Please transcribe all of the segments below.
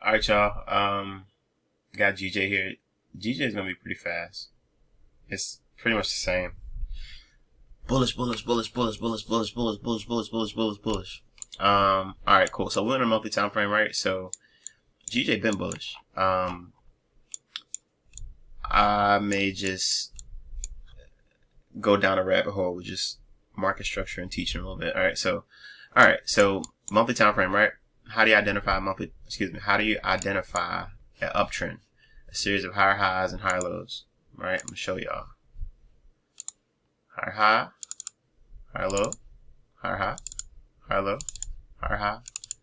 All right, y'all. Got GJ here. GJ is gonna be pretty fast. It's pretty much the same. Bullish, bullish, bullish, bullish, bullish, bullish, bullish, bullish, bullish, bullish, bullish, bullish. All right, cool. So we're in a monthly time frame, right? So GJ been bullish. I may just go down a rabbit hole with just market structure and teaching a little bit. All right. So monthly time frame, right? How do you identify how do you identify an uptrend? A series of higher highs and higher lows, right? I'm gonna show y'all. Higher high, higher low, higher high, higher low, higher high,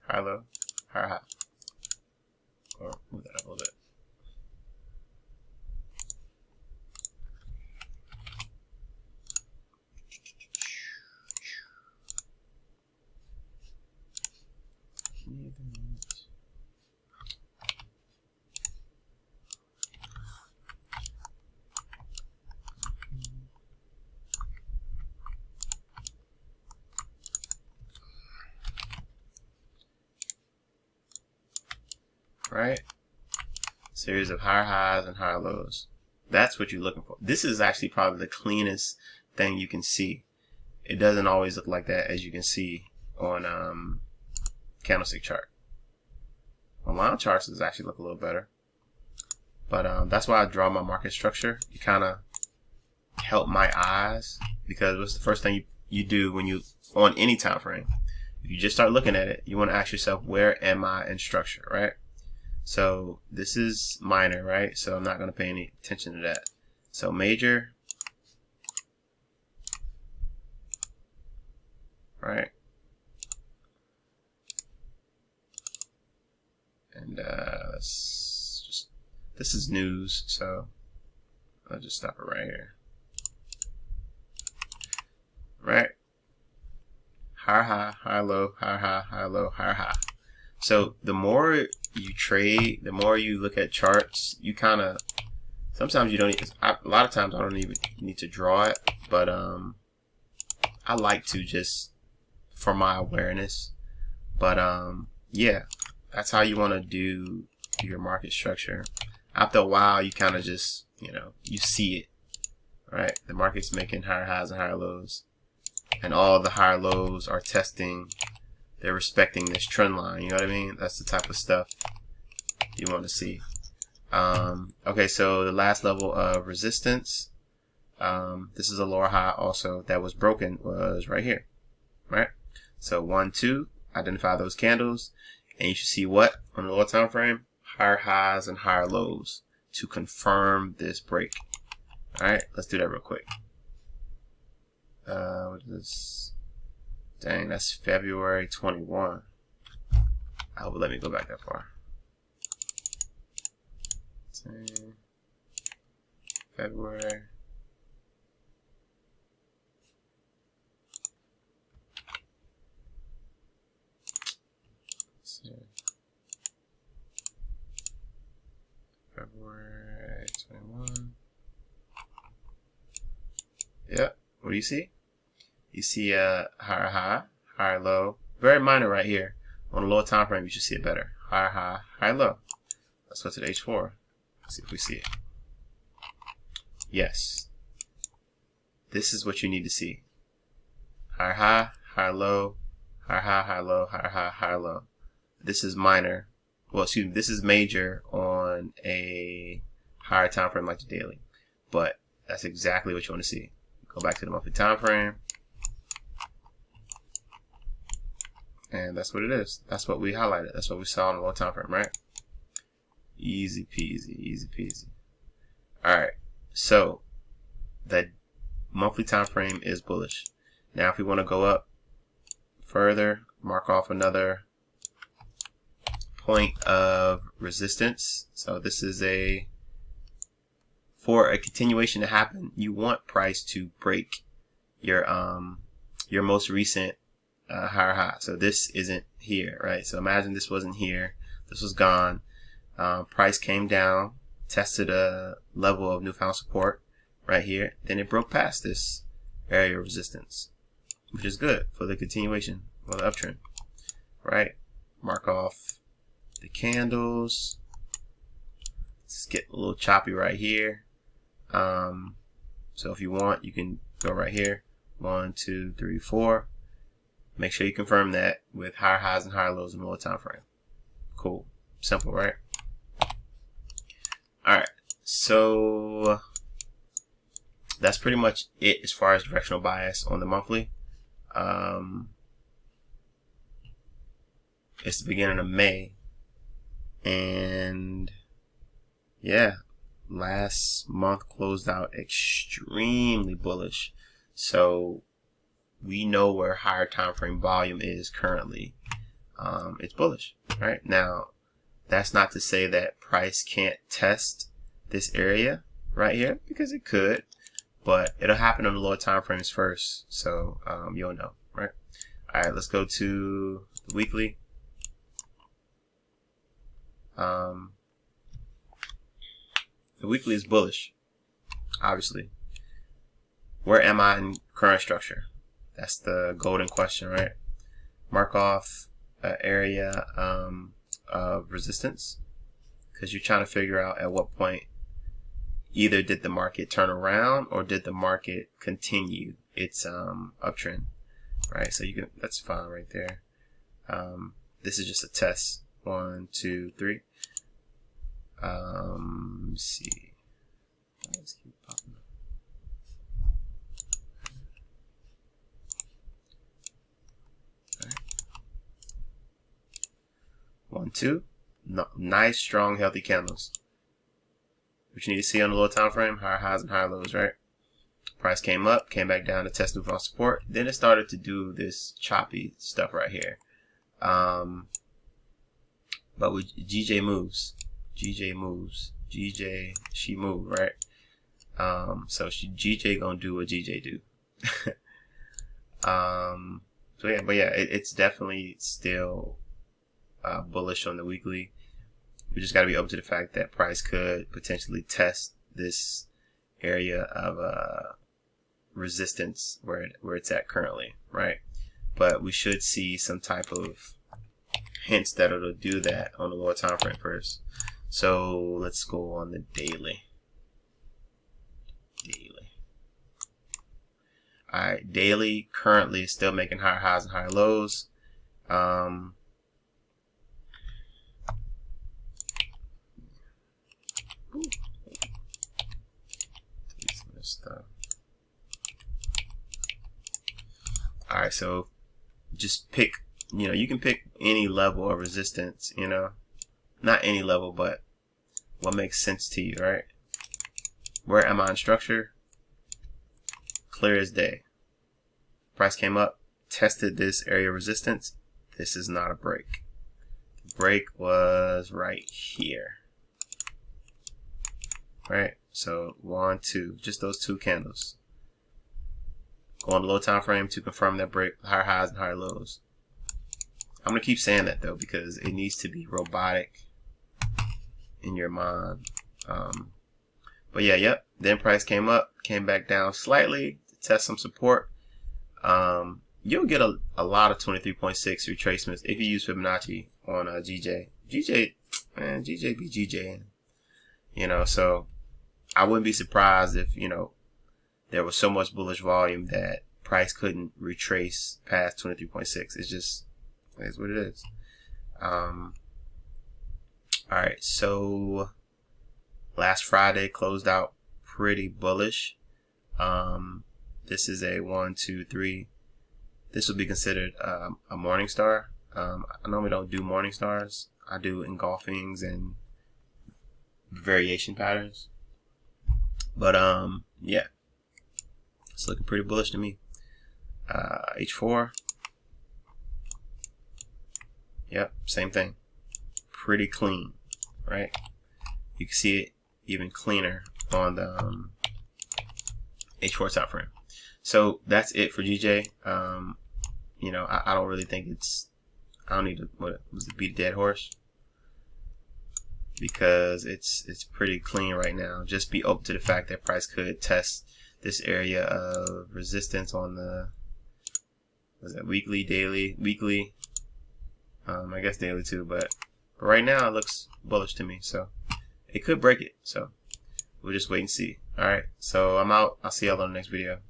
higher low, higher high. Or move that up a little bit. Right? Series of higher highs and higher lows. That's what you're looking for. This is actually probably the cleanest thing you can see. It doesn't always look like that, as you can see on candlestick chart. On line charts, does actually look a little better. But that's why I draw my market structure. You kind of help my eyes, because what's the first thing you do when you on any time frame? If you just start looking at it, you want to ask yourself, where am I in structure, right? So this is minor, right? So I'm not going to pay any attention to that. So major, right? And this is news, so I'll just stop it right here. Right? Higher high, higher low, higher high, higher low, higher high. So the more you trade, the more you look at charts, you kind of, sometimes you don't, a lot of times I don't even need to draw it, but I like to just for my awareness. But yeah, that's how you want to do your market structure. After a while, you kind of just, you see it, right? The market's making higher highs and higher lows, and all the higher lows are testing. They're respecting this trend line. You know what I mean? That's the type of stuff you want to see. Okay, so the last level of resistance, this is a lower high also that was broken, was right here, right? So 1, 2, identify those candles, and you should see what on the lower time frame? Higher highs and higher lows to confirm this break. All right, let's do that real quick. What is this? Dang, that's February 21. I hope it let me go back that far. Dang. February. Let's see. February 21. Yep. What do you see? You see a higher high, higher low. Very minor right here. On a lower time frame, you should see it better. Higher high, higher low. Let's go to the H4. Let's see if we see it. Yes. This is what you need to see. Higher high, higher low, higher high, higher low, higher high, higher low. This is minor. Well, excuse me. This is major on a higher time frame like the daily. But that's exactly what you want to see. Go back to the monthly time frame. And that's what it is. That's what we highlighted. That's what we saw on the low time frame, right? Easy peasy, easy peasy. Alright, so the monthly time frame is bullish. Now if we want to go up further, mark off another point of resistance. So this is for a continuation to happen, you want price to break your most recent higher high. So this isn't here, right? So imagine this wasn't here. This was gone. Price came down, tested a level of newfound support right here. Then it broke past this area of resistance, which is good for the continuation or the uptrend, right? Mark off the candles. Let's get a little choppy right here. So if you want, you can go right here. 1, 2, 3, 4. Make sure you confirm that with higher highs and higher lows in the lower time frame. Cool. Simple, right? Alright. So that's pretty much it as far as directional bias on the monthly. It's the beginning of May. And yeah, last month closed out extremely bullish. So we know where higher time frame volume is currently. It's bullish, right? Now, that's not to say that price can't test this area right here, because it could, but it'll happen on the lower time frames first. So you'll know, right? All right, let's go to the weekly. The weekly is bullish, obviously. Where am I in current structure? That's the golden question, right? Mark off an area of resistance, because you're trying to figure out at what point either did the market turn around or did the market continue its uptrend, right? So you can, that's fine right there. This is just a test. 1, 2, 3. Let's see. Let's keep popping up. All right. 1, 2. No, nice, strong, healthy candles. What you need to see on the lower time frame: higher highs and higher lows, right? Price came up, came back down to test new fall support. Then it started to do this choppy stuff right here. But with GJ moves, she moved, right? So GJ gonna do what GJ do. So yeah, but yeah, it's definitely still bullish on the weekly. We just got to be open to the fact that price could potentially test this area of resistance where it's at currently, right? But we should see some type of hints that it'll do that on the lower time frame first. So let's go on the daily. All right, daily currently is still making higher highs and higher lows. All right, so just pick, you can pick any level of resistance, not any level, but what makes sense to you, right? Where am I in structure? Clear as day. Price came up, tested this area of resistance. This is not a break. The break was right here, right? So 1, 2, just those 2 candles. Go on the low time frame to confirm that break, higher highs and higher lows. I'm gonna keep saying that though, because it needs to be robotic in your mind. But yeah, yep. Then price came up, came back down slightly to test some support. You'll get a lot of 23.6 retracements if you use Fibonacci on GJ. Man, GJ be GJ. So I wouldn't be surprised if, there was so much bullish volume that price couldn't retrace past 23.6. It's what it is. All right, so last Friday closed out pretty bullish. This is a 1, 2, 3. This would be considered a morning star. I normally don't do morning stars. I do engulfings and variation patterns. But yeah, it's looking pretty bullish to me. H4. Yep, same thing. Pretty clean, right? You can see it even cleaner on the H4 top frame. So that's it for GJ. I don't really think I don't need to, beat a dead horse, because it's pretty clean right now. Just be open to the fact that price could test this area of resistance on the, weekly, daily, weekly, I guess daily too, but But right now it looks bullish to me, so it could break it. So we'll just wait and see. Alright, so I'm out. I'll see y'all on the next video.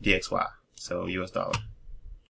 DXY, so US dollar.